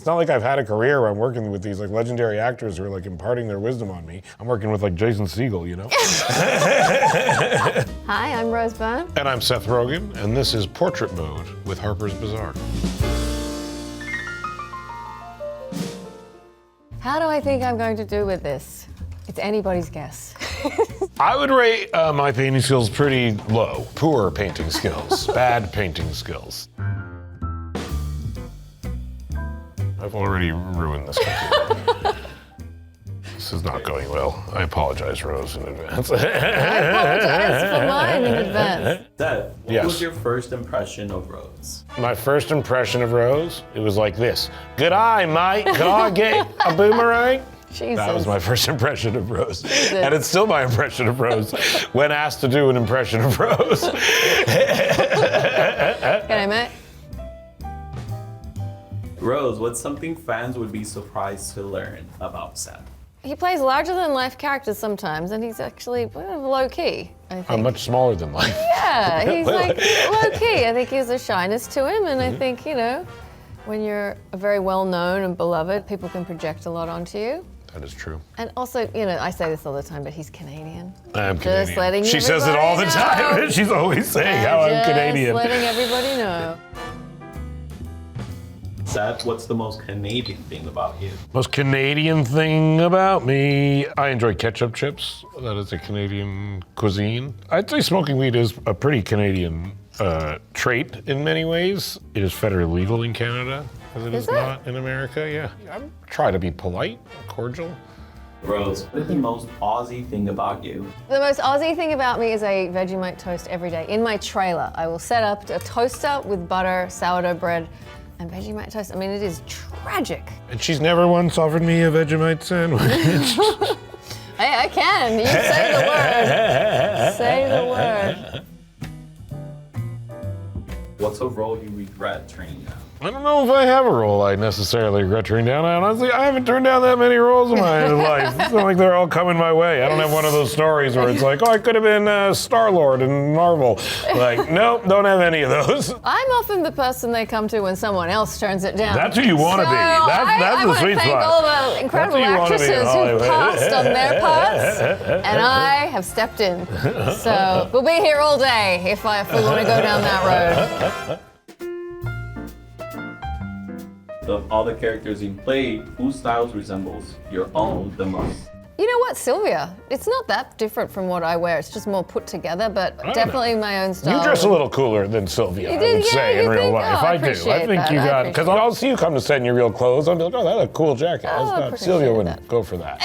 It's not like I've had a career where I'm working with these like legendary actors who are like imparting their wisdom on me. I'm working with like Jason Segel, you know? Hi, I'm Rose Byrne. And I'm Seth Rogen, and this is Portrait Mode with Harper's Bazaar. How do I think I'm going to do with this? It's anybody's guess. I would rate my painting skills pretty low. Poor painting skills, bad painting skills. I've already ruined this computer. This is not going well. I apologize, Rose, in advance. I apologize for mine in advance. Seth, what Yes. was your first impression of Rose? My first impression of Rose, it was like this. Good eye, mate. Could I get a boomerang? Jesus. That was my first impression of Rose. And it's still my impression of Rose when asked to do an impression of Rose. G'day, mate. Rose, what's something fans would be surprised to learn about Seth? He plays larger-than-life characters sometimes, and he's actually low-key, I think. I'm much smaller than life. Yeah, he's like low-key. I think there's a shyness to him, and I think, you know, when you're very well-known and beloved, people can project a lot onto you. That is true. And also, you know, I say this all the time, but he's Canadian. I'm Just Canadian. letting She says it all the everybody time. know. She's always saying how I'm Canadian. Just letting everybody know. Seth, what's the most Canadian thing about you? Most Canadian thing about me, I enjoy ketchup chips. That is a Canadian cuisine. I'd say smoking weed is a pretty Canadian trait in many ways. It is federally legal in Canada, as it is it? not in America, yeah. I try to be polite, cordial. Rose, what is the most Aussie thing about you? The most Aussie thing about me is I eat Vegemite toast every day. In my trailer, I will set up a toaster with butter, sourdough bread, and Vegemite toast. I mean, it is tragic. And she's never once offered me a Vegemite sandwich. Hey, I can. You say the word. Say the word. What's a role you regret turning down? I don't know if I have a role I necessarily regret turning down. Honestly, I haven't turned down that many roles in my life. It's not like they're all coming my way. I don't have one of those stories where it's like, oh, I could have been Star-Lord in Marvel. Like, nope, don't have any of those. I'm often the person they come to when someone else turns it down. That's who you want to be. That's the sweet I spot. all the incredible That's who you wanna be in actresses who Hollywood. passed on their parts, and I have stepped in. So we'll be here all day if we want to go down that road. Of all the characters you played, whose styles resembles your own the most? You know what, Sylvia? It's not that different from what I wear. It's just more put together, but don't definitely my own style. You dress a little cooler than Sylvia, You I do? would Yeah, say, you in real think? life. Oh, I I do. I appreciate think that. you I got, because appreciate I'll see you come to set in your real clothes. I'll be like, oh, that's a cool jacket. Oh, I That's not, appreciate Sylvia wouldn't that. go for that.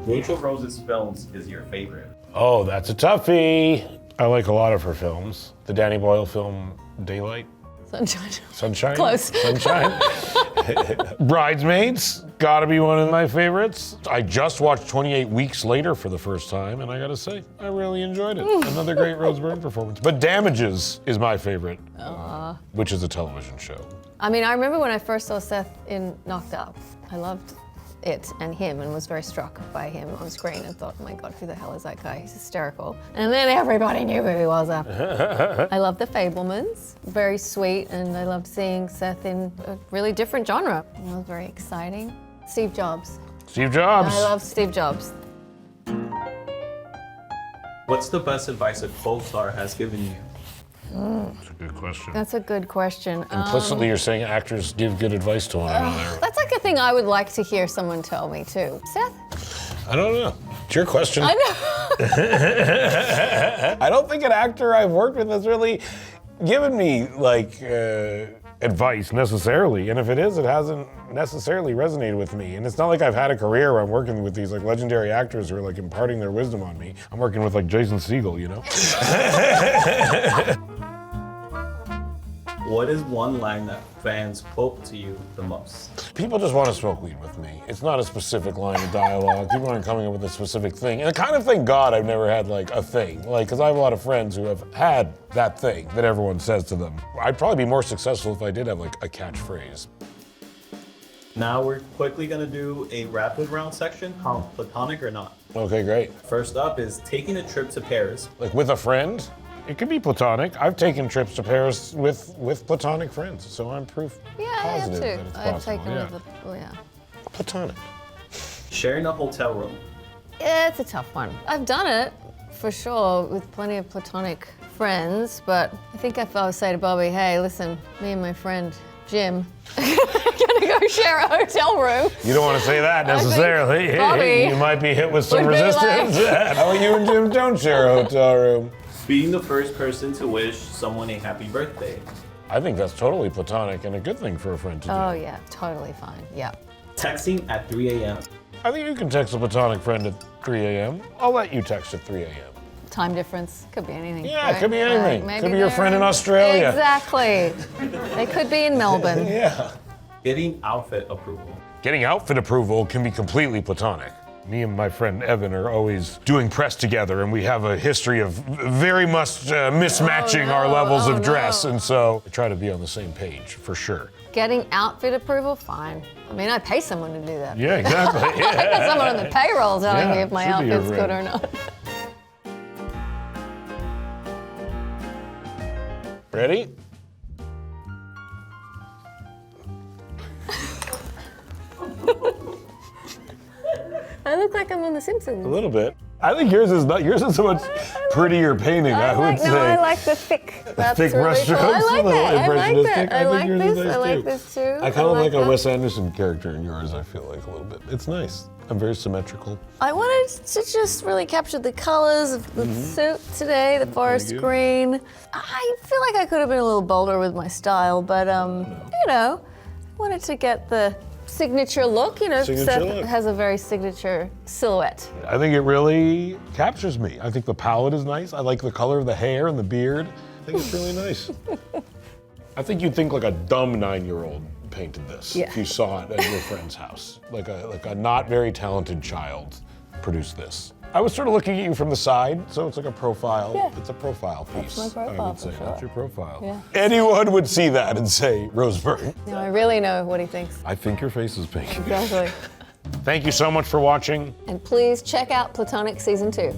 Which of Rose's films is your favorite? Oh, that's a toughie. I like a lot of her films. The Danny Boyle film, Daylight. Sunshine? Close. Sunshine. Bridesmaids, gotta be one of my favorites. I just watched 28 Weeks Later for the first time, and I gotta say, I really enjoyed it. Another great Rose Byrne performance. But Damages is my favorite, which is a television show. I mean, I remember when I first saw Seth in Knocked Up. I loved it and him and was very struck by him on screen and thought, oh my God, who the hell is that guy? He's hysterical. And then everybody knew who he was after. I love The Fablemans, very sweet, and I loved seeing Seth in a really different genre. It was very exciting. Steve Jobs. Steve Jobs. I love Steve Jobs. What's the best advice a co-star has given you? That's a good question. That's a good question. Implicitly, you're saying actors give good advice to one another. That's like a thing I would like to hear someone tell me too. Seth? I don't know. It's your question. I know. I don't think an actor I've worked with has really given me like advice necessarily, and if it is, it hasn't necessarily resonated with me. And it's not like I've had a career where I'm working with these like legendary actors who are like imparting their wisdom on me. I'm working with like Jason Segel, you know. What is one line that fans quote to you the most? People just want to smoke weed with me. It's not a specific line of dialogue. People aren't coming up with a specific thing. And I kind of thank God I've never had like a thing. Like, because I have a lot of friends who have had that thing that everyone says to them. I'd probably be more successful if I did have like a catchphrase. Now we're quickly gonna do a rapid round section called Platonic or Not. Okay, great. First up is taking a trip to Paris. Like with a friend? It could be platonic. I've taken trips to Paris with platonic friends, so I'm proof Yeah, I have positive that too. it's I've possible. taken Yeah. with yeah. Platonic. Sharing a hotel room. Yeah, it's a tough one. I've done it, for sure, with plenty of platonic friends, but I think if I would say to Bobby, hey, listen, me and my friend Jim are gonna go share a hotel room. You don't want to say that I think necessarily. Bobby You might be hit with some would be resistance. How about you and Jim don't share a hotel room? Being the first person to wish someone a happy birthday. I think that's totally platonic and a good thing for a friend to do. Oh yeah, totally fine, yeah. Texting at 3 a.m. I think you can text a platonic friend at 3 a.m. I'll let you text at 3 a.m. Time difference, could be anything. Yeah, right? it could be anything. Like, Could be your they're friend in Australia. Exactly. They could be in Melbourne. Yeah. Getting outfit approval. Getting outfit approval can be completely platonic. Me and my friend Evan are always doing press together, and we have a history of very much mismatching our levels of dress, and so we try to be on the same page, for sure. Getting outfit approval, fine. I mean, I pay someone to do that. Yeah, exactly. I got someone on the payroll telling Yeah, me if my should be your outfit's good or friend. not. Ready? I look like I'm on The Simpsons. A little bit. I think yours is not. Yours is so much prettier painting. I would say. No, I like the thick. That's thick really cool. brushstrokes, I like a little that. I like impressionistic. that. I like think yours is this. nice I like too. this too. I kind of like a that. Wes Anderson character in yours. I feel like a little bit. It's nice. I'm very symmetrical. I wanted to just really capture the colors of the suit today, the forest good. green. I feel like I could have been a little bolder with my style, but you know, I wanted to get the signature look. You know, Signature Seth look. has a very signature silhouette. I think it really captures me. I think the palette is nice. I like the color of the hair and the beard. I think it's really nice. I think you'd think like a dumb 9-year-old painted this Yeah. if you saw it at your friend's house. Like a not very talented child produced this. I was sort of looking at you from the side, so it's like a profile. Yeah. It's a profile piece. my profile, I would say. for sure. That's your profile. Yeah. Anyone would see that and say, Rose Byrne. Now I really know what he thinks. I think your face is pink. Exactly. Thank you so much for watching. And please check out Platonic Season 2.